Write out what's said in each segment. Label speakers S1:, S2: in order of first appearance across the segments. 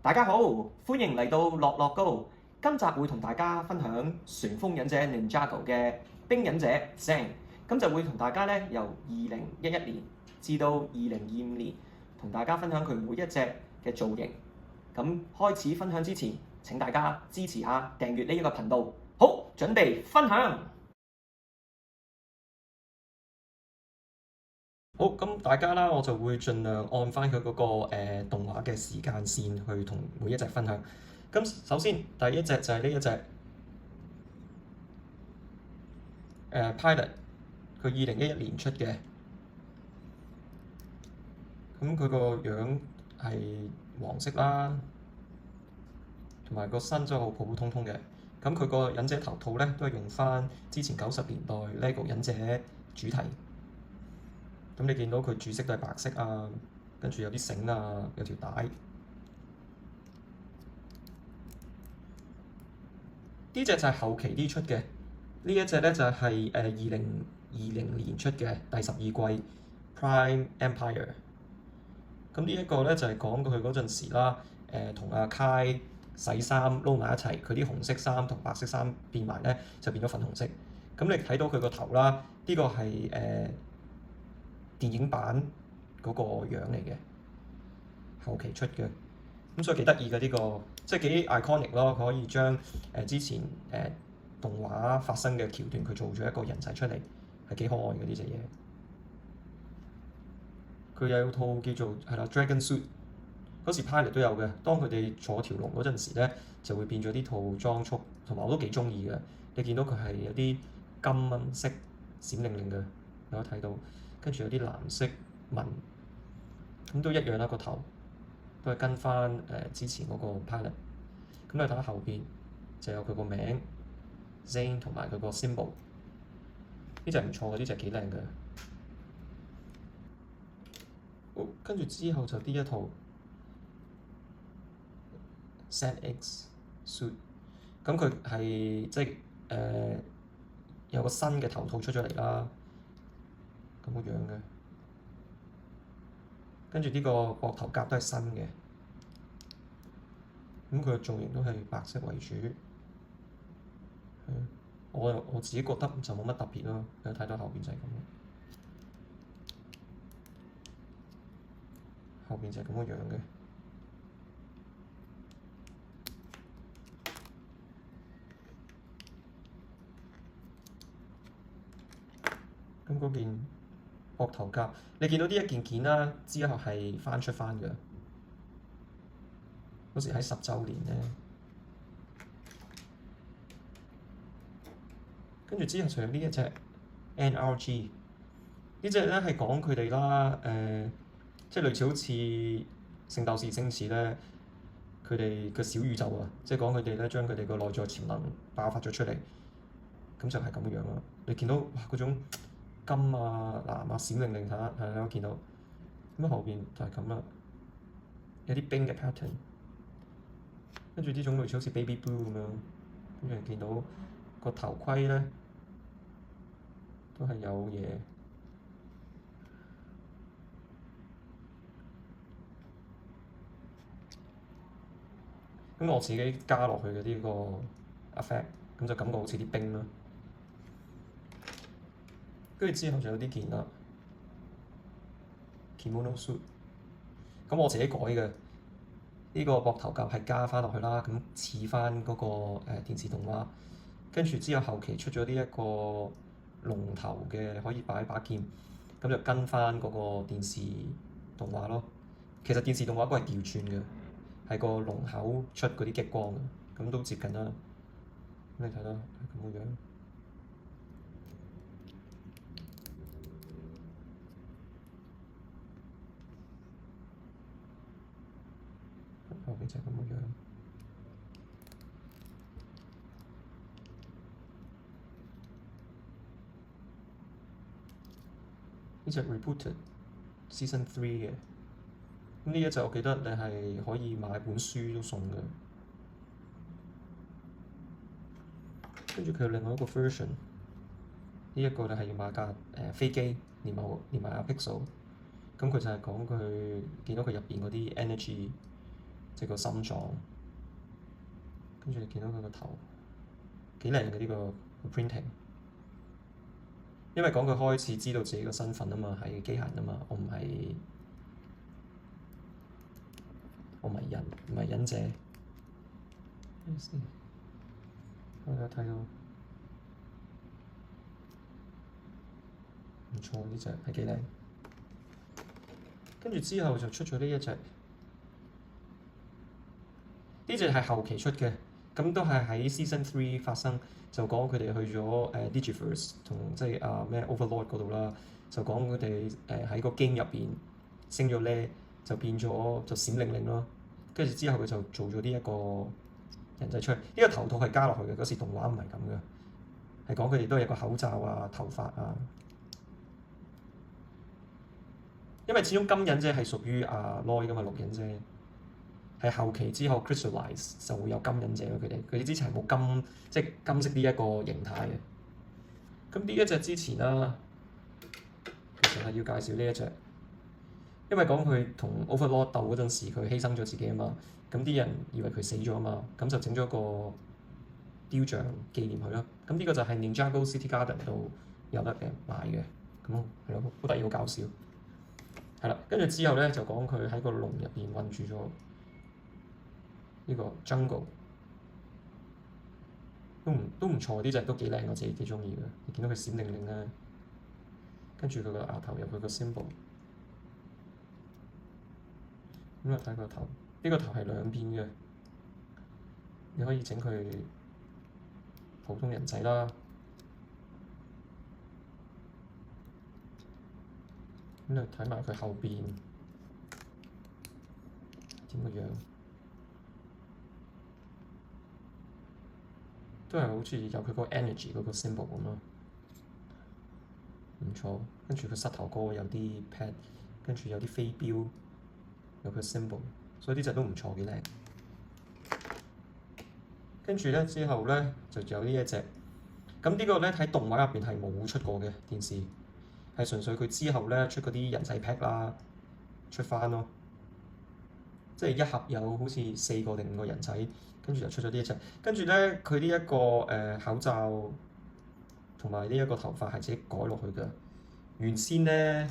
S1: 大家好，歡迎嚟到樂樂高。今集會同大家分享旋風忍者 Ninjago 嘅冰忍者 Zang。咁就會同大家咧由2011年至到2025年，同大家分享佢每一隻嘅造型。咁開始分享之前，請大家支持下訂閱呢一個頻道。好，準備分享。好，咁大家啦，我就會盡量按翻佢嗰個動畫嘅時間線去同每一隻分享。咁首先第一隻就係呢一隻Pilot，佢2011年出嘅。咁佢個樣係黃色啦，同埋個身真係好普普通通嘅。咁佢個忍者頭套咧都係用翻之前90年代 LEGO 忍者主題。咁你見到佢主色都係白色啊，跟住有啲繩啊，有條帶。呢隻就係後期啲出嘅，呢一隻咧就係2020年出嘅第12季 Prime Empire。咁呢一個咧就係講佢嗰陣時啦，同阿 Kai 洗衫撈埋一齊，佢啲紅色衫同白色衫變埋咧就變咗粉紅色。咁你睇到佢個頭啦，呢個係電影版嗰個樣嚟嘅，後期出嘅，咁所以幾得意嘅呢個，即係幾 iconic 咯。佢可以將之前動畫發生嘅橋段，佢做咗一個人仔出嚟，係幾可愛嘅呢隻嘢。佢有套叫做係啦 Dragon Suit， 嗰時 Pilot 都有嘅。當佢哋坐條龍嗰陣時咧，就會變咗呢套裝束，同埋我都幾中意嘅。你見到佢係有啲金銀色閃靈靈嘅，有得睇到。跟住有啲藍色紋，咁都一樣啦。個頭都係跟翻之前嗰個 Pilot。咁你睇下後邊就有佢個名 Zang 同埋佢個 symbol。呢隻唔錯嘅，呢隻幾靚嘅。好，跟住之後就呢一套 ZX Suit。咁佢係即係有個新嘅頭套出咗嚟啦。咁個樣嘅，跟住呢個膊頭甲都係新嘅，咁佢嘅造型都係白色為主。我自己覺得就冇乜特別咯，你睇到後邊就係咁，後邊就係咁個樣嘅。咁嗰件膊頭甲，你見到呢一件啦，之後係翻出翻嘅，嗰時喺10週年咧。跟住之後就有呢一隻 NRG， 呢隻咧係講佢哋啦，即係類似好似聖鬥士星矢咧，佢哋嘅小宇宙啊，即係講佢哋咧將佢哋個內在潛能爆發咗出嚟，咁就係咁嘅樣咯。你見到哇嗰種金啊、藍啊閃靈靈，睇下係啦，我見到咁後邊就係咁啦，有啲冰嘅 pattern， 跟住呢種類似好似 baby blue 咁樣，跟住見到個頭盔咧都係有嘢。咁我自己加落去嘅呢個 effect， 咁就感覺好似啲冰啦。跟住之後就有啲件啦 Kimono Suit， 咁我自己改嘅呢個膊頭甲係加翻落去啦，咁似翻嗰個電視動畫。跟住之後後期出咗呢一個龍頭嘅可以擺把劍，咁就跟翻嗰個電視動畫咯。其實電視動畫嗰個係調轉嘅，係個龍口出嗰啲激光嘅，咁都接近啦。咁你睇到咁嘅樣，後邊就係咁嘅樣。呢隻 Rebooted Season 3嘅，咁呢一隻我記得你係可以買本書都送嘅。跟住佢有另外一個 version， 呢一個你係要買架飛機，連埋阿 Pixel。咁佢就係講佢見到佢入邊嗰啲 energy 即係個心臟。跟住你見到佢個頭幾靚嘅呢個 printing，因為講佢開始知道自己個身份啊嘛，係機械人啊嘛，我唔係人，唔係忍者。我有睇到唔錯，呢隻係幾靚。跟住之後就出咗呢一隻，呢隻係後期出嘅，咁都係喺 Season 3發生，就講佢哋去咗Digiverse 同即係咩 Overlord 嗰度啦，就講佢哋喺個 game 入邊升咗呢，就變咗就閃靈靈咯。跟住之後佢就做咗呢一個人仔出嚟，呢個頭套係加落去嘅，嗰時動畫唔係咁嘅，係講佢哋都有個口罩啊、頭髮啊。因為始終金忍者係屬於阿 Loy 噶嘛，綠忍者係後期之後 crystallize 就會有金忍者咯。佢哋之前係冇金，即係金色呢一個形態嘅。咁呢一隻之前啦，其實係要介紹呢一隻，因為講佢同 Overlord 鬥嗰陣時，佢犧牲咗自己啊嘛。咁啲人以為佢死咗啊嘛，咁就整咗個雕像紀念佢咯。咁呢個就係 Ninjago City Garden 度有得買嘅，咁係咯，好得意好搞笑。係啦，跟住之後咧就講佢喺個籠入邊困住咗呢個 Jungle， 都唔錯，呢隻都幾靚，我自己幾中意嘅。你見到佢閃靈靈咧，跟住佢個額頭有佢個 symbol。咁啊睇個頭，呢個頭係兩邊嘅，你可以整佢普通人仔啦。咁你睇埋佢後邊點個樣，都係好似有佢個 energy 嗰個 symbol 咁咯，唔錯。跟住佢膝頭哥有啲 pad， 跟住有啲飛鏢，有佢 symbol， 所以呢隻都唔錯，幾靚。跟住咧之後咧就有呢一隻，咁呢個咧喺動畫入邊係冇出過嘅電視。係純粹佢之後咧出嗰啲人仔 pack 啦，出翻咯，即係一盒有好似4個定5個人仔，跟住就出咗呢一隻。跟住咧佢呢一個口罩同埋呢一個頭髮係自己改落去嘅。原先咧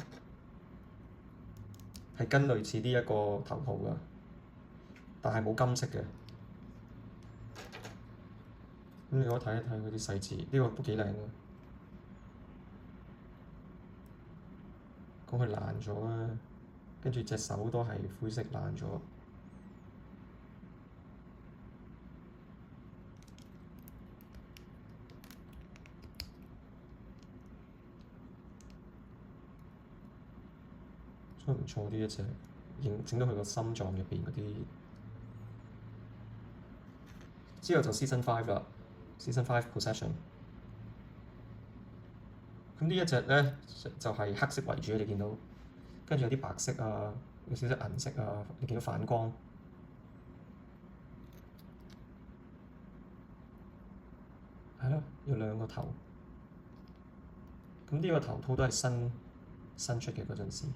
S1: 係跟類似呢一個頭套㗎，但係冇金色嘅。咁你可以睇一睇佢啲細節，呢個都幾靚嘅。講佢爛咗啦，跟住隻手都係灰色爛咗。都唔錯，呢一隻，整到佢個心臟入邊嗰啲。之後就 Season 5啦，Season 5 Possession。咁呢一隻咧就係黑色為主，你見到，跟住有啲白色啊，有少少銀色啊，你見到反光。係咯，有兩個頭。咁呢個頭套都係新出嘅嗰陣時。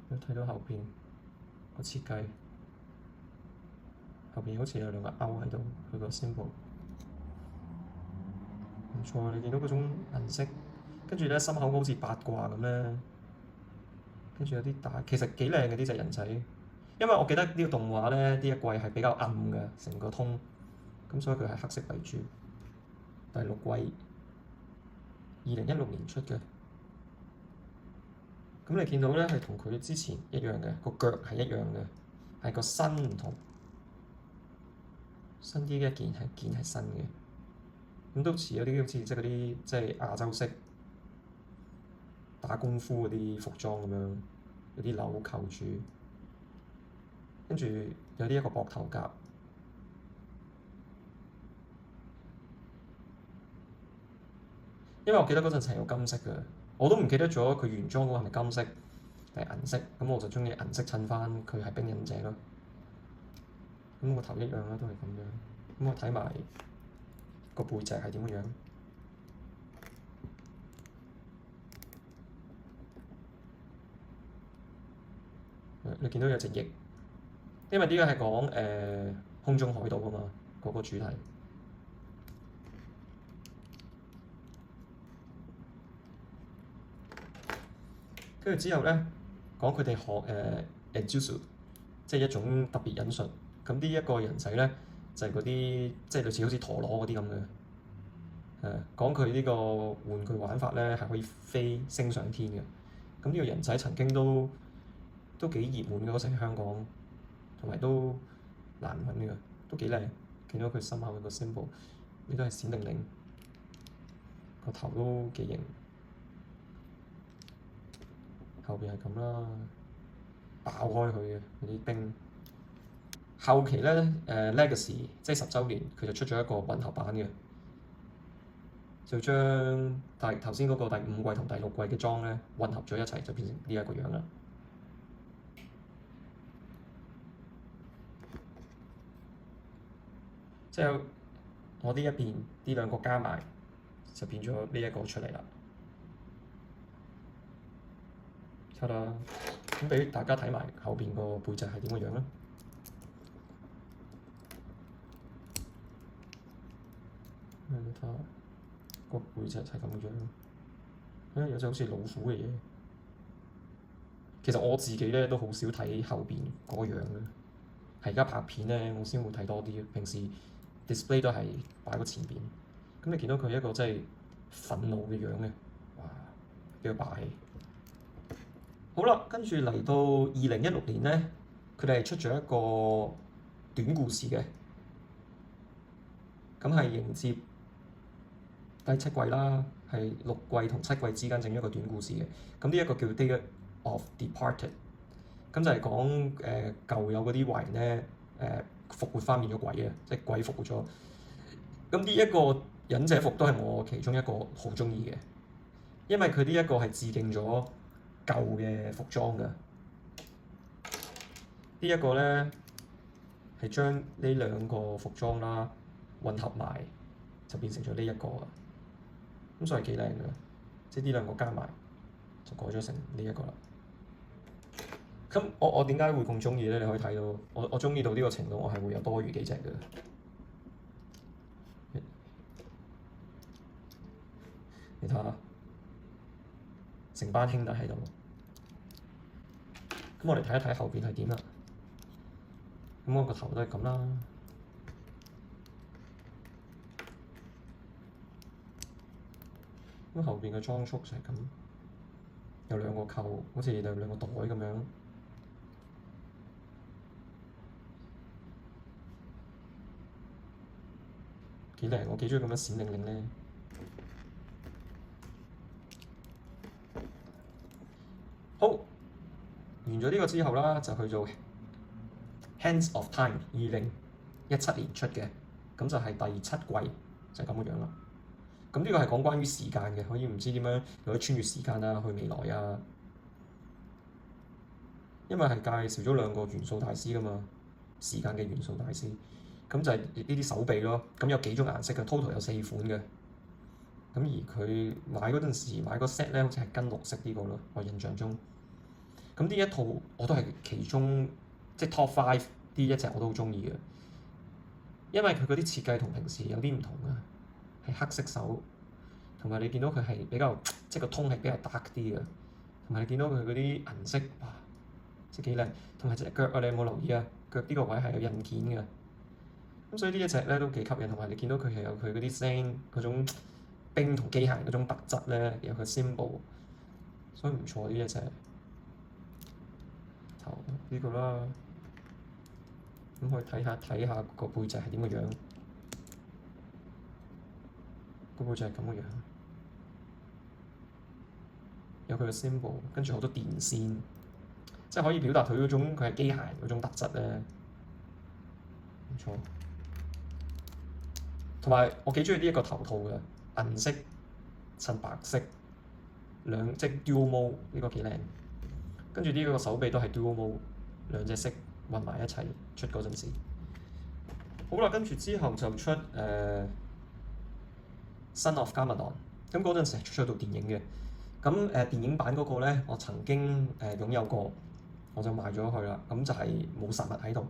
S1: 你睇到後邊個設計，後邊好似有兩個勾喺度，佢個 symbol 唔錯。你見到嗰種銀色，跟住咧心口好似八卦咁咧，跟住有啲大，其實幾靚嘅呢隻人仔。因為我記得呢個動畫咧，呢一季係比較暗嘅，成個通，咁所以佢係黑色為主。第6季2016年出嘅。咁你見到咧係同佢之前一樣嘅，個腳係一樣嘅，係個身唔同，新啲嘅件係新嘅，咁都似有啲好似即係嗰啲即係亞洲式打功夫嗰啲服裝咁樣，有啲紐扣住，跟住有啲一個膊頭甲，因為我記得嗰陣係有金色嘅。我都唔記得咗佢原裝嗰個係咪金色定係銀色，咁我就鍾意銀色襯翻佢係冰忍者咯。咁個頭一樣啦，都係咁樣。咁我睇埋個背脊係點樣？你見到有隻翼，因為呢個係講空中海盜啊嘛，嗰個主題。跟住之後咧，講佢哋學Enjutsu，即係一種特別忍術。咁呢一個人仔咧，就係嗰啲即係類似好似陀螺嗰啲咁嘅。講佢呢個玩具玩法咧，係可以飛升上天嘅。咁呢個人仔曾經都幾熱門嘅嗰陣喺香港，同埋都難揾嘅，都幾靚。見到佢心口個 symbol，呢都係閃靈靈，個頭都幾型。後邊係咁啦，爆開佢嘅嗰啲冰。後期咧Legacy 即係10週年，佢就出咗一個混合版嘅，就將頭先嗰個第5季同第6季嘅裝咧混合咗一齊，就變成呢一個樣啦。即係我呢一邊呢兩個加埋，就變咗呢一個出嚟啦。出啦，咁俾大家睇埋後邊個背脊係點個樣啦。你睇下個背脊係咁嘅樣，有隻好似老虎嘅嘢。其實我自己咧都好少睇後邊嗰個樣嘅，係而家拍片咧我先會睇多啲嘅。平時 display 都係擺喺前邊。咁你見到佢一個真係憤怒嘅樣嘅，哇，比較霸氣。好啦，跟住嚟到2016年咧，佢哋係出咗一個短故事嘅，咁係迎接第7季啦，係6季同7季之間整咗一個短故事嘅。咁呢一個叫 Day of Departed，咁就係講舊有嗰啲壞人咧復活翻變咗鬼嘅，即係鬼復活咗。咁呢一個忍者服都係我其中一個好中意嘅，因為佢呢一個係致敬咗舊嘅服裝㗎。呢一個咧係將呢兩個服裝啦混合埋，就變成咗呢一個啊。咁所以幾靚㗎，即係呢兩個加埋就改咗成呢一個啦。咁我點解會咁中意咧？你可以睇到我中意到呢個程度，我係會有多餘幾隻嘅。你睇下，成班兄弟喺度。咁我哋睇一睇後邊係點啦。咁我個頭都係咁啦。咁後邊嘅裝束就係咁，有兩個扣，好似有兩個袋咁樣。幾靚，我幾中意咁樣閃靈靈咧。好，完咗呢個之後啦，就去做 Hands of Time 2017年出嘅，咁就係第7季，就係咁嘅樣啦。咁呢個係講關於時間嘅，可以唔知點樣可以穿越時間啊，去未來啊。因為係介紹咗兩個元素大師㗎嘛，時間嘅元素大師。咁就係呢啲手臂咯，咁有幾種顏色嘅 ，total 有4款嘅。咁而佢買嗰陣時買個 set 咧，好似係跟綠色呢個咯，我印象中。咁呢一套我都係其中即係 top 5呢一隻我都好中意嘅，因為佢嗰啲設計同平時有啲唔同啊，係黑色手，同埋你見到佢係比較即係個 tone 係比較 dark 啲嘅，同埋你見到佢嗰啲銀色哇，即係幾靚，同埋隻腳啊，你有冇留意啊？腳呢個位係有印件嘅。咁所以呢一隻咧都幾吸引，同埋你見到佢係有佢嗰啲聲嗰種冰同機械嗰種特質咧，有佢 symbol， 所以唔錯呢一隻頭呢個啦。咁可以睇下個背脊係點嘅樣，個背脊係咁嘅樣，有佢嘅 symbol， 跟住好多電線，即係可以表達佢嗰種佢係機械嗰種特質咧，唔錯。同埋我幾中意呢一個頭套嘅，銀色襯白色，即係 dual mode 呢個幾靚。跟住呢個手臂都係 dual mode，兩隻色混埋一齊出嗰陣時。好啦，跟住之後就出Son of Garmadon，咁嗰陣時係出咗套電影嘅。咁電影版嗰個咧，我曾經擁有過。我就賣咗佢啦。咁就係冇實物喺度。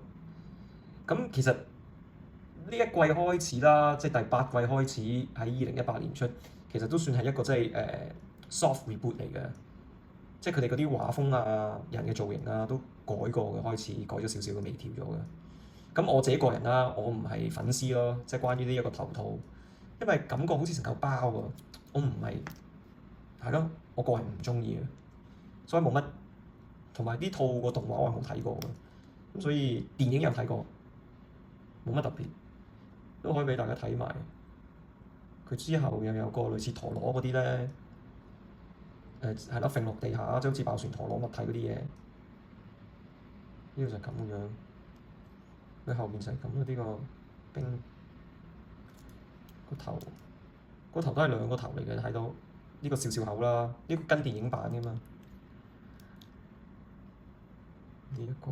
S1: 咁其實呢一季開始啦，即係第8季開始喺2018年出，其實都算係一個即係soft reboot 嚟嘅，即係佢哋嗰啲畫風啊、人嘅造型啊都改過嘅，開始改咗少少嘅微調咗嘅。咁我自己個人啦，我唔係粉絲咯，即係關於呢一個頭套，因為感覺好似成嚿包啊，我唔係係咯，我個人唔中意嘅，所以冇乜。同埋呢套個動畫我係冇睇過嘅，咁所以電影有睇過，冇乜特別，都可以俾大家睇埋。佢之後又有個類似陀螺嗰啲咧，係咯，揈落地下，即係好似爆旋陀螺物體嗰啲嘢。呢個就係咁嘅樣，佢後面就係咁嘅呢個冰個頭，個頭都係兩個頭嚟嘅，睇到呢個笑笑口啦，呢個跟電影版㗎嘛。呢一個，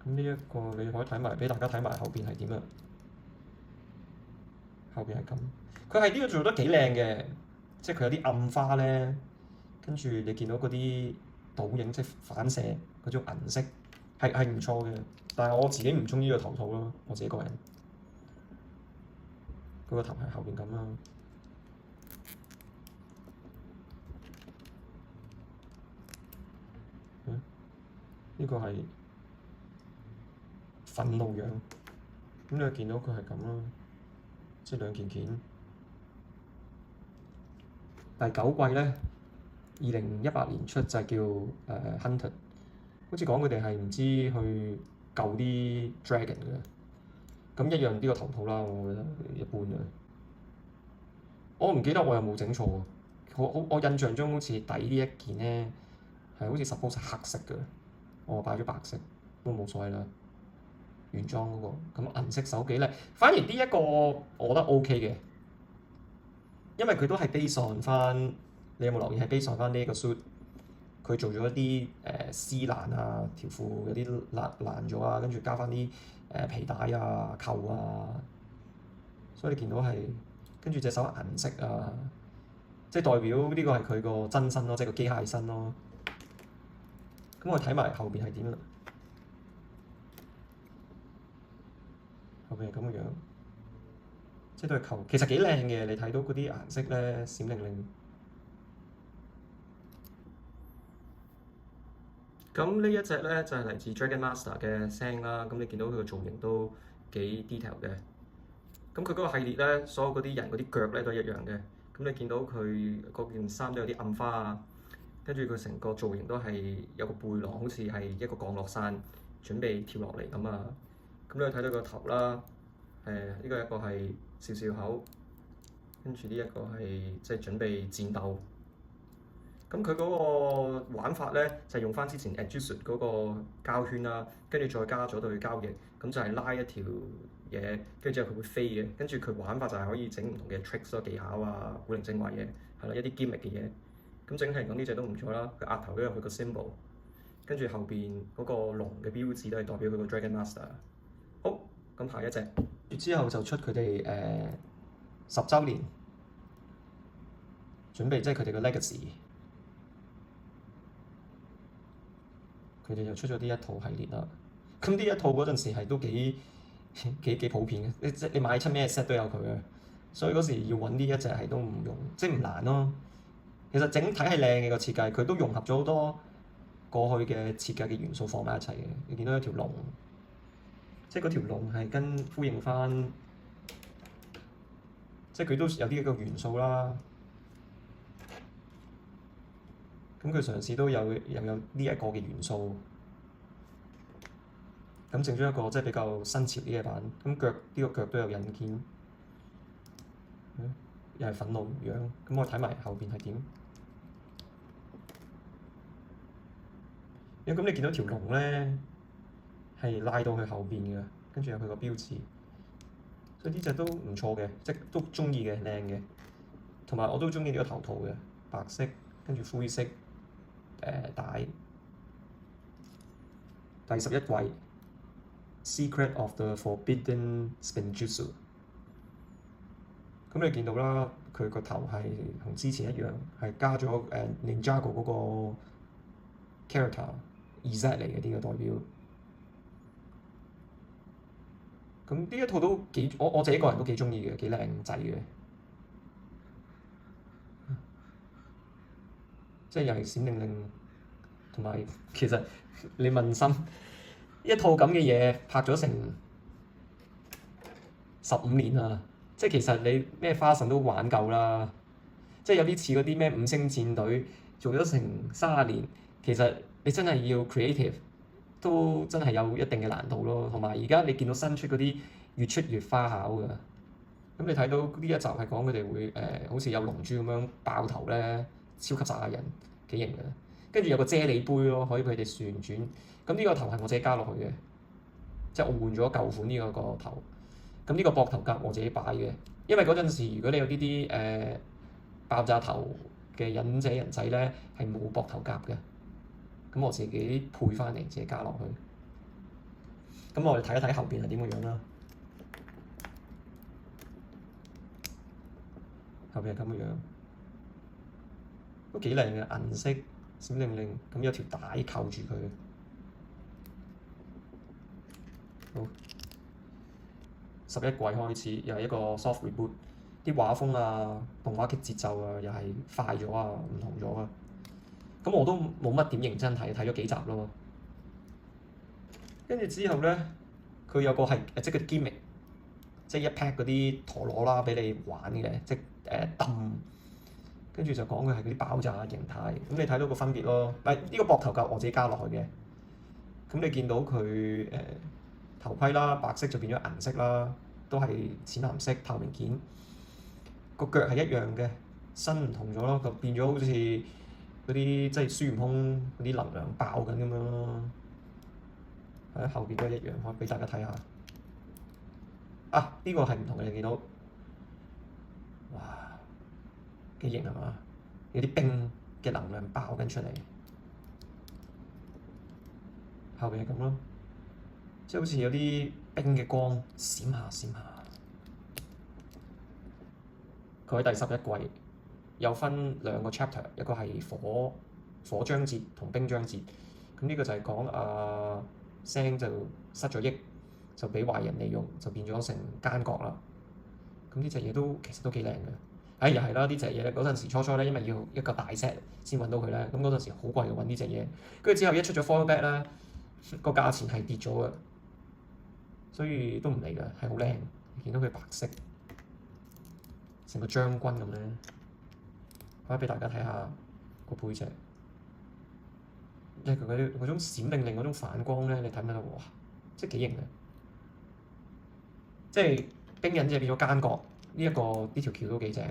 S1: 咁呢一個你可以睇埋，俾大家睇埋後邊係點啊？後邊係咁，佢係呢個做得幾靚嘅，即係佢有啲暗花咧，跟住你見到嗰啲倒影，即係反射嗰種銀色，係唔錯嘅。但係我自己唔中意呢個頭套咯，我自己個人。佢個頭係後邊咁啦。呢個係憤怒樣，咁你見到佢係咁啦，即係兩件件。第9季咧，2018年出就係叫Hunted，好似講佢哋係唔知去救啲 dragon 嘅，咁一樣呢個頭套啦，我覺得一般嘅。我唔記得我有冇整錯喎，我印象中好似底呢一件咧係好似 suppose 係黑色嘅。我擺咗白色都冇所謂啦，原裝嗰個咁銀色手幾靚，反而呢一個我覺得 OK 嘅，因為佢都係 base on 翻，你有冇留意係 base on 翻呢一個 suit？佢做咗一啲絲爛啊，條褲有啲爛咗啊，跟住加翻啲皮帶啊、扣啊，所以你見到係跟住隻手銀色啊，即係代表呢個係佢個真身咯，即係個機械身咯。咁我睇埋後邊係點啦？後邊係咁嘅樣，即係都係扣，其實幾靚嘅。你睇到嗰啲顏色咧，閃靈靈。咁呢一隻咧就係嚟自 Dragon Master 嘅聲啦。咁你見到佢個造型都幾 detail 嘅。咁佢嗰個系列咧，所有嗰啲人嗰啲腳咧都係一樣嘅。咁你見到佢嗰件衫都有啲暗花啊。跟住佢成個造型都係有個背囊，好似係一個降落傘，準備跳落嚟咁啊！咁你睇到個頭啦，呢個一個係笑笑口，跟住呢一個係即係準備戰鬥。咁佢嗰個玩法咧就係用翻之前 Adjust 嗰個膠圈啦，跟住再加咗對膠翼，咁就係拉一條嘢，跟住之後佢會飛嘅。跟住佢玩法就係可以整唔同嘅 tricks 咯、技巧啊、古靈精怪嘢，係啦，一啲 gimmick 嘅嘢。咁整體嚟講呢隻都唔錯啦，佢額頭都有佢個 symbol， 跟住後邊嗰個龍嘅標誌都係代表佢個 Dragon Master。好，咁下一隻，之後就出佢哋10週年，準備即係佢哋嘅 legacy，佢哋就出咗呢一套系列啦。咁呢一套嗰陣時係都幾普遍嘅，即係你買親咩 set 都有佢嘅，所以嗰時要揾呢一隻係都唔用，即係唔難咯。其實整體係靚嘅個設計，佢都融合咗好多過去嘅設計嘅元素放埋一齊嘅。你見到一條龍，即係嗰條龍係跟呼應翻，即係佢都有啲一個元素啦。咁佢嘗試都又有呢一個嘅元素，咁整咗一個即係比較新潮啲嘅版。咁腳呢個腳都有印件，又係憤怒樣。咁我睇埋後邊係點？咁你見到條龍咧係拉到去後邊嘅，跟住有佢個標誌，所以呢隻都唔錯嘅，即係都中意嘅，靚嘅。同埋我都中意呢個頭套嘅，白色跟住灰色帶。第11季 Secret of the Forbidden Spinjitzu。咁你見到啦，佢個頭係同之前一樣，係加咗Ninjago 嗰個 character。Z 嚟嘅呢個代表。咁呢一套都幾，我自己個人都幾中意嘅，幾靚仔嘅。即係又係閃靈靈，同埋其實你問心一套咁嘅嘢拍咗成15年啦，即係其實你咩花神都玩夠啦。即係有啲似嗰啲咩五星戰隊做咗成30年，其實你真係要 creative 都真係有一定嘅難度咯。同埋而家你見到新出嗰啲越出越花巧㗎。咁你睇到呢一集係講佢哋會好似有龍珠咁樣爆頭咧，超級殺人幾型嘅。跟住有個啫喱杯咯，可以俾佢哋旋轉。咁呢個頭係我自己加落去嘅，即係我換咗舊款呢個頭。咁呢個膊頭甲我自己擺嘅，因為嗰陣時如果你有呢啲爆炸頭嘅忍者人仔咧，係冇膊頭甲嘅。咁我自己配翻嚟，自己加落去。咁我哋睇一睇後邊係點嘅樣啦。後邊係咁嘅樣，都幾靚嘅銀色閃靈靈，咁有條帶扣住佢。好，11季開始又係一個 soft reboot，啲畫風啊、動畫嘅節奏啊，又係快咗啊，唔同咗啊。咁我都冇乜點認真睇，睇咗幾集咯。跟住之後咧，佢有個係即係嗰啲 gimmick，即係一 pack 嗰啲陀螺啦，俾你玩嘅，即係揼。跟住就講佢係嗰啲爆炸形態，咁你睇到個分別咯。呢個膊頭甲我自己加落去嘅。咁你見到佢頭盔啦，白色就變咗銀色啦，都係淺藍色透明件。個腳係一樣嘅，身唔同咗咯，就變咗好似嗰啲即係孫悟空嗰啲能量爆緊咁樣咯。喺後邊都係一樣，可以俾大家睇下。呢個係唔同嘅，你見到，哇，幾型係嘛？有啲冰嘅能量爆緊出嚟，後邊係咁咯，即係好似有啲冰嘅光閃下閃下。佢喺第11季有分2個 chapter，一個係火章節同冰章節。咁呢個就係講聲就失咗憶，就俾壞人利用，就變咗成奸角啦。咁呢隻嘢都其實都幾靚嘅。又係啦，呢隻嘢嗰陣時初咧，因為要一個大 set 先揾到佢咧，咁嗰陣時好貴嘅揾呢隻嘢。跟住之後一出咗 foil back 咧，個價錢係跌咗嘅，所以都唔理㗎，係好靚。見到佢白色，成個將軍咁咧，可以俾大家睇下個背脊，即係佢嗰種閃靈靈嗰種反光咧，你睇唔睇到？哇！即係幾型嘅，即係冰忍者變咗奸角，呢條橋都幾正。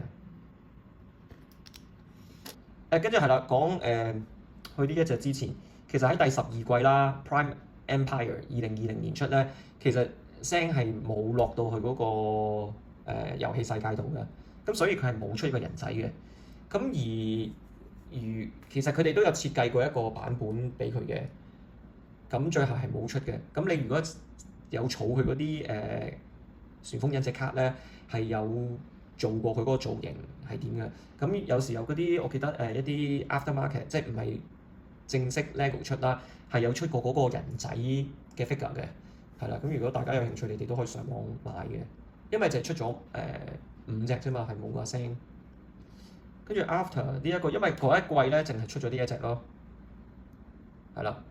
S1: 跟住係啦，講去呢一隻之前，其實喺第12季啦，Prime Empire 2020年出咧，其實聲係冇落到去嗰個遊戲世界度嘅，咁所以佢係冇出一個人仔嘅。咁而其實佢哋都有設計過一個版本俾佢嘅，咁最後係冇出嘅。咁你如果有儲佢嗰啲旋風忍者卡咧，係有做過佢嗰個造型係點嘅。咁有時候嗰啲我記得一啲 aftermarket，即係唔係正式 LEGO 出啦，係有出過嗰個人仔嘅 figure 嘅，係啦。咁如果大家有興趣，你哋都可以上網買嘅，因為就係出咗5隻啫嘛，係冇個聲。跟住 after 呢一個，因為嗰一季咧淨係出咗呢一隻咯，係啦。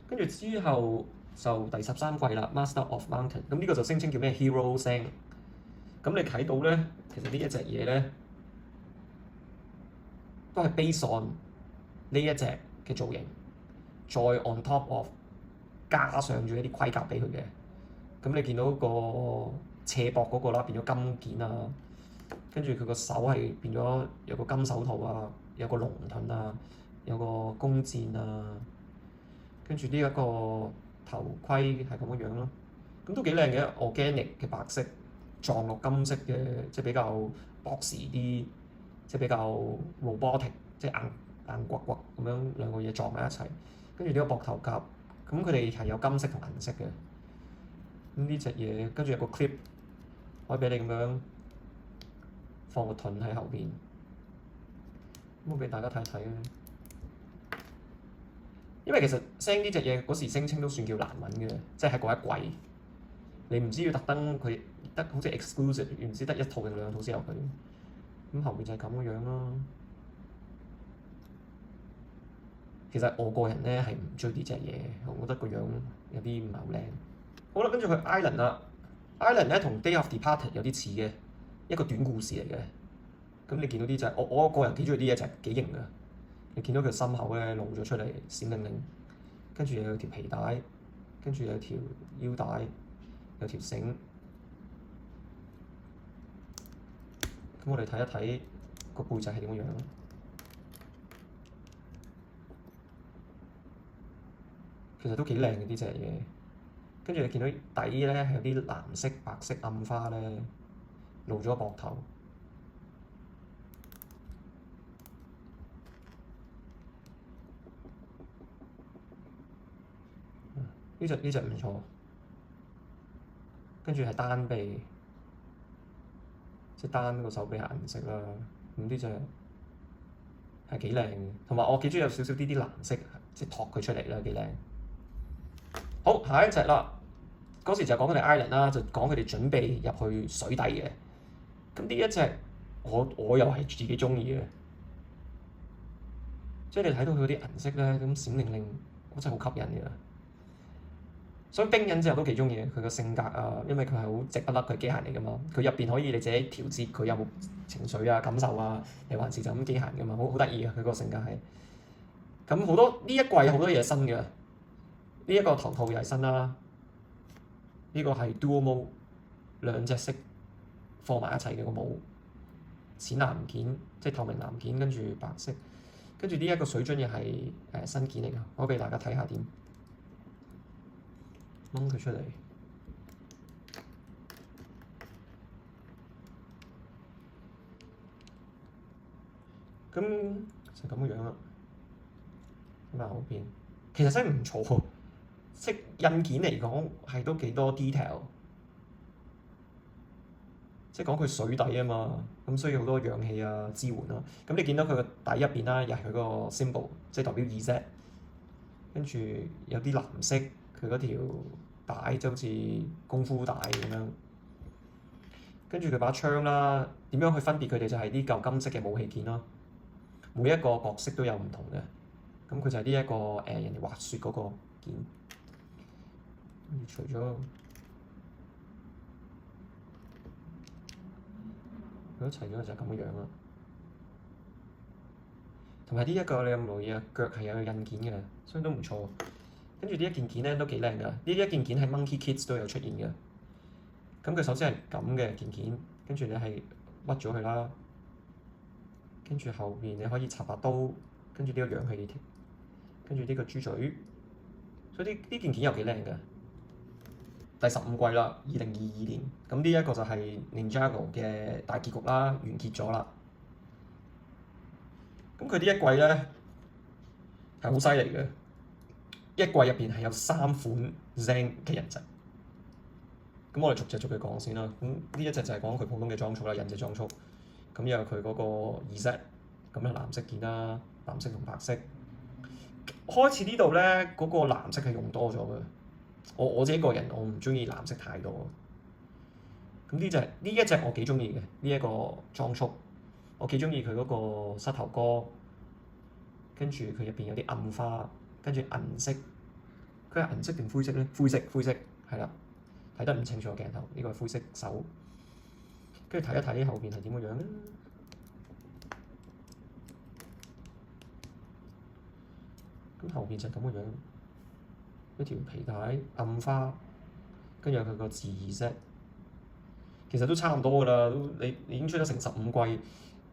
S1: 跟住之後就第13季啦，Master of Mountain，咁呢個就聲稱叫咩 Hero 聲。咁你睇到咧，其實呢一隻嘢咧都係 base on 呢一隻嘅造型，再 on top of 加上咗一啲盔甲俾佢嘅。咁你見到個斜膊嗰個啦，變咗金件啊，跟住佢個手係變咗有個金手套啊，有個龍盾啊，有個弓箭啊，跟住呢一個頭盔係咁樣咯。咁都幾靚嘅 ，organic 嘅白色撞落金色嘅，即係比較 boxy 啲，即係比較 robotic，即係硬骨骨咁樣兩個嘢撞埋一齊。跟住呢個膊頭甲，咁佢哋係有金色同銀色嘅。咁呢隻嘢跟住有個 clip 可以俾你咁樣放個盾喺後邊，咁我俾大家睇睇啦。因為其實 Zeng 呢隻嘢嗰時聲稱都算叫難揾嘅，即係喺嗰一季，你唔知要特登佢得好似 exclusive，唔知得1套定2套先有佢。咁後面就係咁嘅樣咯。其實我個人咧係唔中意呢隻嘢，我覺得個樣有啲唔係好靚。好啦，跟住佢 Island 啦 ，Island 咧同 Day of Departed 有啲似嘅，一個短故事嚟嘅。咁你見到呢隻，我個人幾中意呢一隻，幾型㗎。你見到佢心口咧露咗出嚟，閃靈靈，跟住又有條皮帶，跟住有條腰帶，有條繩。咁我哋睇一睇個背脊係點樣。其實都幾靚嘅呢隻嘢，跟住你見到底咧係有啲藍色、白色暗花咧，露咗個膊頭。呢隻唔錯，跟住係單臂，即係單個手臂係銀色啦。咁呢隻係幾靚嘅，同埋我幾中意有少少啲藍色，即係托佢出嚟啦，幾靚。好，下一隻啦，嗰時就講佢哋 Island 啦，就講佢哋準備入去水底嘅。咁呢一隻我又係自己中意嘅，即係你睇到佢嗰啲銀色咧，咁閃靈靈，我真係好吸引嘅。所以冰忍之後都幾中意佢個性格啊，因為佢係好直不甩，佢係機械嚟噶嘛。佢入邊可以你自己調節佢有冇情緒啊、感受啊，定還是就咁機械噶嘛，好得意啊！佢個性格係。咁好多呢一季好多嘢新嘅，呢一個頭套又係新啦，呢個係 Dual Mode 2隻色放埋一齊嘅個帽，淺藍件即係透明藍件，跟住白色，跟住呢一個水樽又係新件嚟㗎，我俾大家睇下點。掹佢出嚟，咁就咁嘅樣啦。咁啊後邊其實真係唔錯喎，即印件嚟講係都幾多 detail，即係講佢水底啊嘛，咁所以好多氧氣啊支援啊。咁你見到佢個底入邊啦，又係佢個 symbol，即係代表 Z，跟住有啲藍色，佢嗰條帶就好似功夫帶咁樣，跟住佢把槍啦，點樣去分別佢哋就係啲舊金色嘅武器件咯。每一個角色都有唔同嘅，咁佢就係呢一個人哋滑雪嗰個件。除咗佢一齊咗就係咁嘅樣啦。同埋呢一個你有冇留意啊？腳係有個印件嘅，所以都唔錯。跟住呢一件件咧都幾靚㗎，呢一件件喺 Monkey Kids 都有出現嘅。咁佢首先係咁嘅件件，跟住你係屈咗佢啦，跟住後邊你可以插把刀，跟住呢個氧氣條，跟住呢個豬嘴，所以呢件件又幾靚嘅。第15季啦，2022年，咁呢一個就係 Ninjago 嘅大結局啦，完結咗啦。咁佢呢一季咧係好犀利嘅。一季入邊係有3款 Zeng 嘅人質，咁我哋逐隻逐隻講先啦。咁呢一隻就係講佢普通嘅裝束啦，忍者裝束。咁又有佢嗰個 Z，咁樣藍色件啦，藍色同白色。開始呢度咧，嗰個藍色係用多咗嘅。我自己個人我唔中意藍色太多。咁呢一隻我幾中意嘅，呢一個裝束，我幾中意佢嗰個膝頭哥，跟住佢入邊有啲暗花。跟住銀色，佢係銀色定灰色咧？灰色係啦，睇得唔清楚鏡頭。呢個係灰色手，跟住睇一睇後邊係點嘅樣咧。咁後邊就係咁嘅樣，一條皮帶暗花，跟住有佢個字啫。其實都差唔多㗎啦，你已經出咗成15季，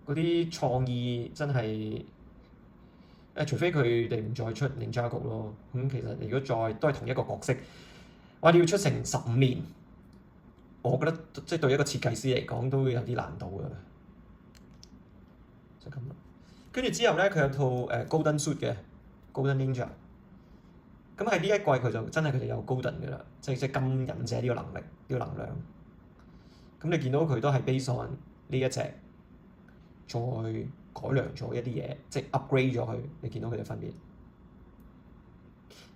S1: 嗰啲創意真係〜除非佢哋唔再出 Ninjago 咯，咁其實如果再都係同一個角色，哇！你要出成15年，我覺得即係對一個設計師嚟講都會有啲難度㗎，就咁啦。跟住之後咧，佢有套Golden Suit 嘅 Golden Ninja，咁喺呢一季佢就真係佢哋有 Golden 㗎啦，即係金忍者呢個能力呢個能量。咁你見到佢都係 base on 呢一隻，再改良咗一啲嘢，即係 upgrade 咗佢。你見到佢哋分別。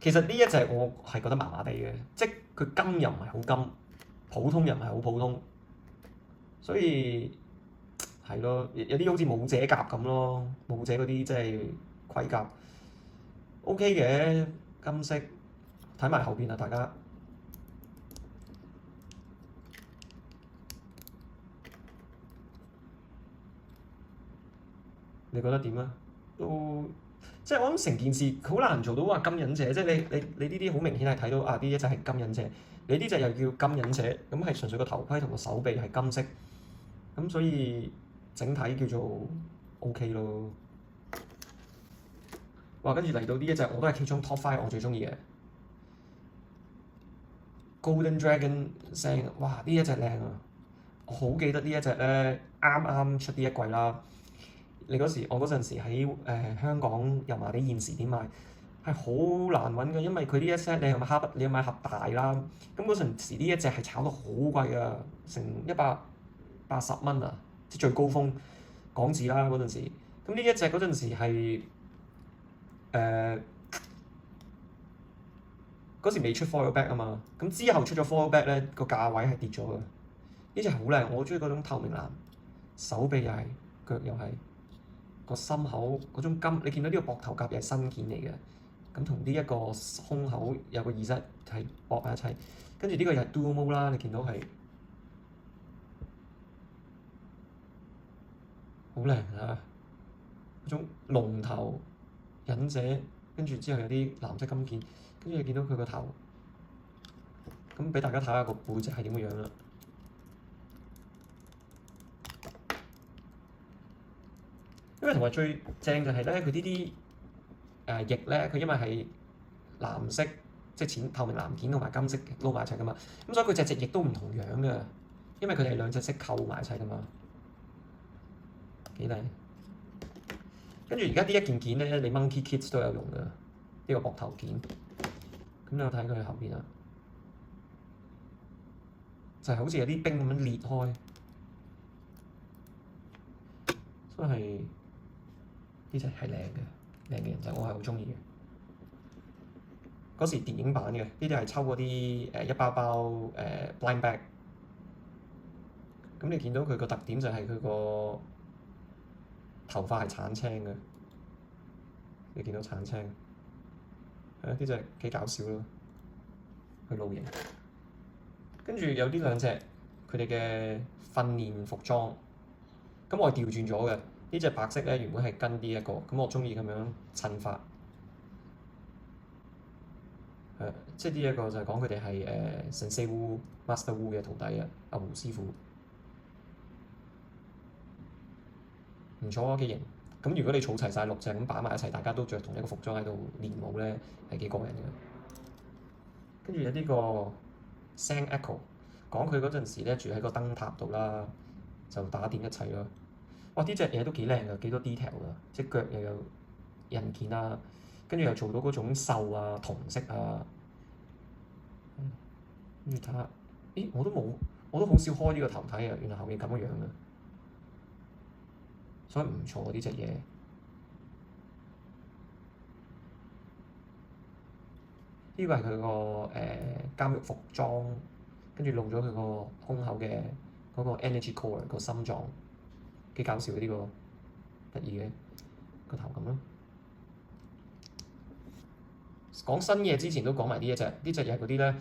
S1: 其實呢一隻我係覺得麻麻地嘅，即係佢金又唔係好金，普通又唔係好普通，所以係咯，有啲好似武者甲咁咯，武者嗰啲即係盔甲 OK 嘅金色，睇埋後邊啊大家。你覺得點啊？都即係我諗成件事好難做到話金忍者，即係你呢啲好明顯係睇到啊！呢一隻係金忍者，你呢隻又叫金忍者，咁係純粹個頭盔同個手臂係金色，咁所以整體叫做 OK 咯。哇！跟住嚟到呢一隻我都係其中 Top 5我最中意嘅 Golden Dragon 聲，哇！呢一隻靚啊！我好記得呢一隻咧，啱啱出呢一季啦。我嗰陣時喺香港油麻地現時點買係好難揾嘅，因為佢呢一 set 你要買盒大啦。咁嗰陣時呢一隻係炒得好貴啊，成180蚊啊，即最高峰港紙啦嗰陣時。咁呢一隻嗰陣時係嗰時未出 foil back 啊嘛，咁之後出咗 foil back 咧，個價位係跌咗嘅。呢隻好靚，我中意嗰種透明藍，手臂又係，腳又係。個心口嗰種金，你見到呢個膊頭甲又係新件嚟嘅，咁同呢一個胸口有個耳塞係駁埋一齊，跟住呢個又係 dual mode 啦，你見到係好靚啊！嗰種龍頭忍者，跟住之後有啲藍色金件，跟住你見到佢個頭，咁俾大家睇下個背脊係點嘅樣啦。因為同埋最正就係咧，佢呢啲翼咧，佢因為係藍色，即係淺透明藍件同埋金色撈埋一齊噶嘛，咁所以佢隻翼都唔同樣嘅，因為佢哋係兩隻色扣埋一齊噶嘛，幾靚。跟住而家呢一件件咧，你 Monkey Kids 都有用嘅呢個膊頭件，咁你有睇佢後邊啊，就係好似有啲冰咁樣裂開，所以係。呢隻係靚嘅人仔，我係好中意嘅。嗰時電影版嘅，呢啲係抽嗰啲一包包blind bag。咁你見到佢個特點就係佢個頭髮係橙青嘅，你見到橙青，係啊，呢隻幾搞笑咯，佢露營。跟住有呢兩隻佢哋嘅訓練服裝，咁我係調轉咗嘅。呢隻白色咧原本係跟呢一個，咁我中意咁樣襯法，即係呢一個就係講佢哋係Sensei Wu Master Wu 嘅徒弟啊，阿胡師傅，唔錯啊，幾型。咁如果你儲齊晒6隻咁擺埋一齊，大家都着同一個服裝喺度練舞咧，係幾過癮嘅。跟住有呢個 Sang Echo，講佢嗰陣時咧住喺個燈塔度啦，就打點一切咯。哇！呢隻嘢都幾靚㗎，幾多 detail 㗎，即係腳又有印件啊，跟住又做到嗰種繡啊、銅色啊，跟住睇下，咦？我都好少開呢個頭睇啊，原來後面咁嘅樣嘅，所以唔錯呢隻嘢。呢個係佢個監獄服裝，跟住露咗佢個胸口嘅嗰個 energy core 個心臟。幾搞笑嘅呢個，得意嘅個頭咁咯。講新嘢之前都講埋呢一隻，呢隻又係嗰啲咧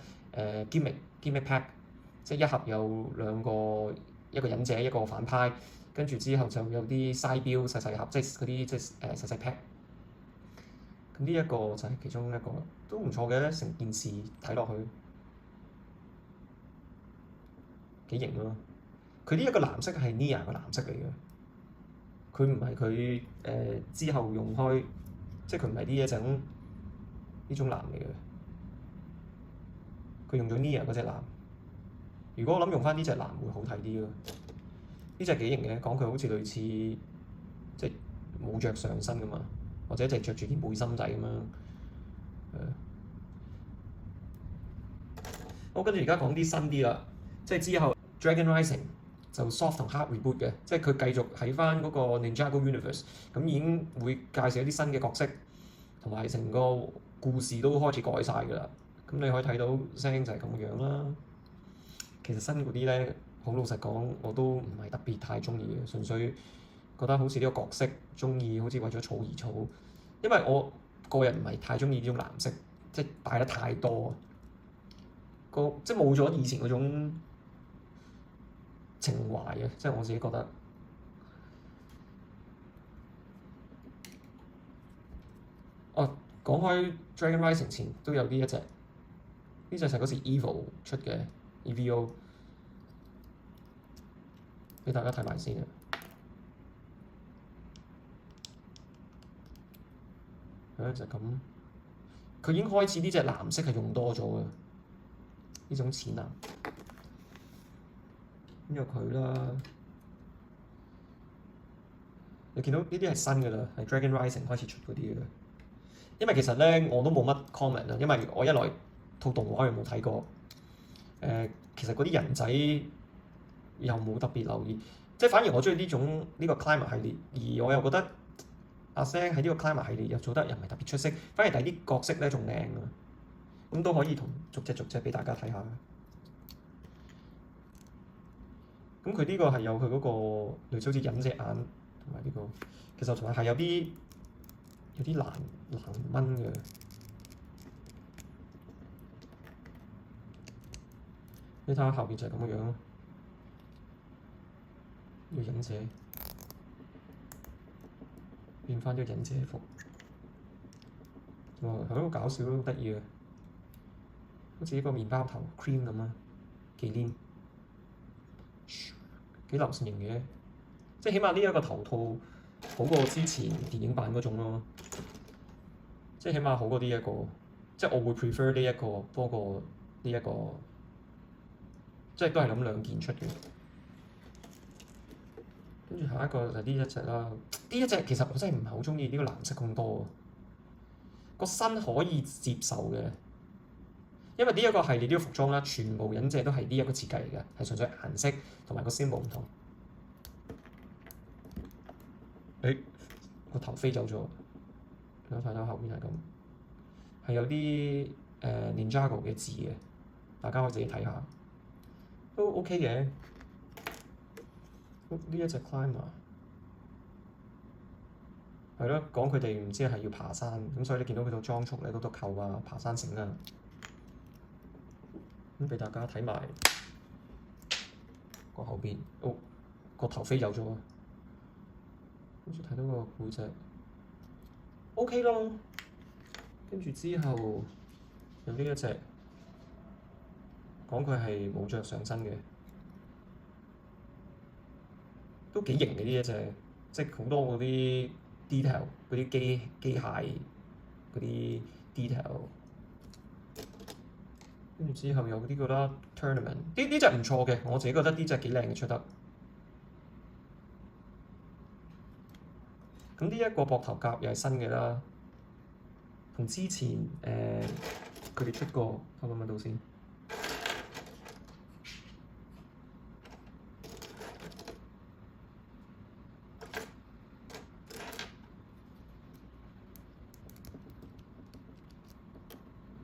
S1: gimmick pack，即係一盒有兩個，一個忍者一個反派，跟住之後就有啲 side 標細細盒，即係嗰啲即係細細 pack。咁呢一個就係其中一個，都唔錯嘅，成件事睇落去幾型咯。佢呢一個藍色係 Nia 個藍色嚟嘅，佢唔係佢之後用開，即係佢唔係呢一種藍嚟嘅，佢用咗 Nia 嗰隻藍。如果我諗用翻呢隻藍會好睇啲咯，呢隻幾型嘅，講佢好似類似即係冇着上身噶嘛，或者就係着住件背心仔咁樣。好，跟住而家講啲新啲啦，即係之後 Dragon Rising。就 soft 同 hard reboot 嘅，即係佢繼續喺翻嗰個 Ninjago Universe，咁已經會介紹一啲新嘅角色，同埋成個故事都開始改晒㗎啦。咁你可以睇到聲就係咁樣啦。其實新嗰啲咧，好老實講，我都唔係特別太中意嘅，純粹覺得好似呢個角色中意，好似為咗儲而儲。因為我個人唔係太中意呢種藍色，即係擺得太多，即係冇咗以前嗰種情懷啊！即係我自己覺得。哦，講開 Dragon Rising 前都有呢一隻，呢隻就係嗰時 Evo 出嘅 EVO， 俾大家睇埋先啊！係就咁，佢已經開始呢隻藍色係用多咗嘅，呢種淺藍。咁有佢啦，你見到呢啲係新㗎啦，係 Dragon Rising 開始出嗰啲嘅。因為其實咧我都冇乜 comment 啊，因為我一來套動畫又冇睇過，其實嗰啲人仔又冇特別留意，即係反而我中意呢種呢個 Climber 系列，而我又覺得阿 Sam 喺呢個 Climber 系列又做得又唔係特別出色，反而第啲角色咧仲靚啊，咁都可以同逐隻俾大家睇下。咁佢呢個係有佢嗰個類似好似忍者眼同埋呢個，其實同埋係有啲難掹嘅。你睇下後邊就係咁嘅樣咯，呢個忍者變翻咗忍者服，係好搞笑都得意嘅，好似一個麵包頭 cream 咁啊，幾黏，幾流線型嘅，即係起碼呢一個頭套好過之前電影版嗰種咯，即係起碼好過呢一個，即係我會 prefer 呢一個多過呢一個，即係都係諗兩件出嘅。跟住下一個就呢一隻啦，呢一隻其實我真係唔係好中意呢個藍色咁多，個身可以接受嘅，因為呢一個系列呢個服裝啦，全部忍者都係呢一個設計嚟嘅，係純粹顏色同埋個 symbol 唔同。個頭飛走咗，睇到後面係咁，係有啲Ninjago 嘅字嘅，大家可以自己睇下，都 OK 嘅。呢一隻 Climber 係咯，講佢哋唔知係要爬山，咁所以你見到佢套裝束咧好多扣啊、爬山繩啊，咁俾大家睇埋個後邊，個頭飛走咗啊！跟住睇到個背脊 OK 咯，跟住之後有呢一隻講佢係冇着上身嘅，都幾型嘅呢一隻，即係好多嗰啲 detail 嗰啲機械嗰啲 detail。跟住之後有呢個啦 Tournament，呢隻唔錯嘅，我自己覺得呢隻幾靚嘅出得。咁呢一個膊頭甲又係新嘅啦，同之前佢哋出過，睇唔睇到先？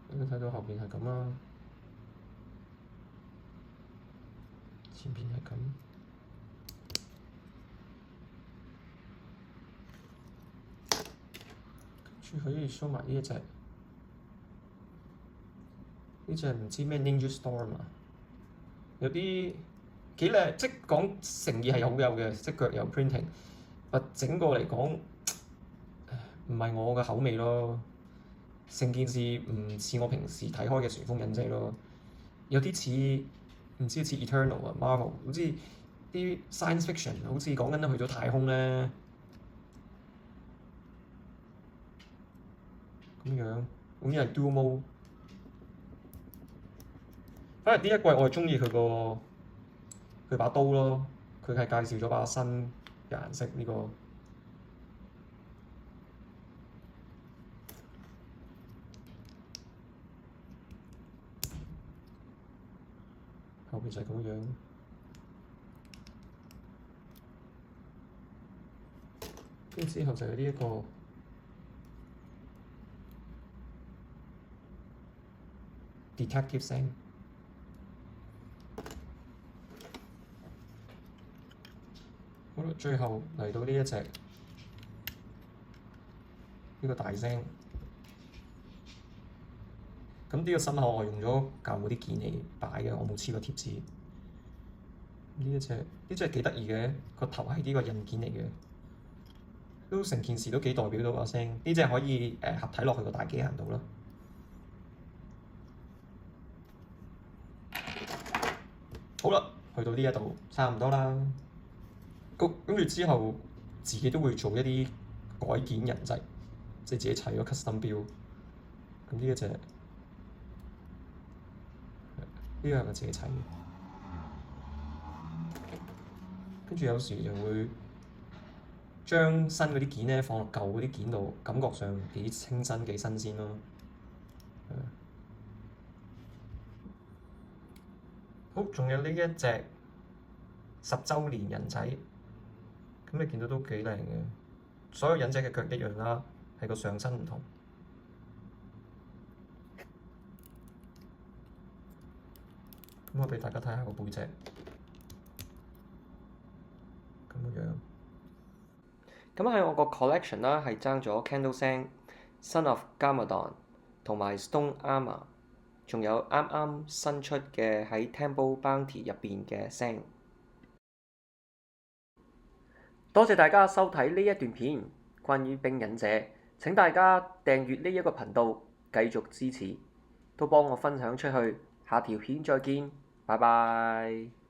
S1: 你睇到後邊係咁啦，前邊係咁。可以 show 埋呢一隻，呢隻唔知咩 Ninja Storm 啊，有啲幾靚，即係講誠意係好有嘅，即腳有 printing，整個嚟講唔係我嘅口味咯，成件事唔似我平時睇開嘅旋風忍者咯，有啲似唔知似 Eternal 啊 Marvel，好似啲 science fiction，好似講緊去咗太空咧。咁樣，咁又係 Dual Mode。反而呢一季我係中意佢把刀咯，佢係介紹咗把新嘅顏色呢個。後邊就係咁樣，跟住之後就係呢一個。detective 聲。好啦，最後嚟到呢一隻呢個大聲。咁呢個心口我用咗教會啲件嚟擺嘅，我冇黐過貼紙。呢隻幾得意嘅，個頭係呢個印件嚟嘅，都成件事都幾代表到把聲。呢隻可以合體落去個大機械人度啦。好啦，去到呢一度差唔多啦。跟住之後，自己都會做一啲改件人質，即係自己砌咗 custom build。咁呢一隻，呢個係我自己砌嘅。跟住有時就會將新嗰啲件咧放落舊嗰啲件度，感覺上幾清新幾新鮮咯。好，仲有呢一隻10週年人仔，咁你見到都幾靚嘅。所有忍者嘅腳一樣啦，係個上身唔同。咁我俾大家睇下個背脊，咁樣。咁喺我個 collection 啦，係爭咗 Candle Sang、Son of Garmadon 同埋 Stone Armor， 仲有啱啱新出嘅喺 Temple Bounty 入邊嘅 Sang。多謝大家收睇呢一段片，關於冰忍者。請大家訂閱呢一個頻道，繼續支持，都幫我分享出去。下條片再見，拜拜。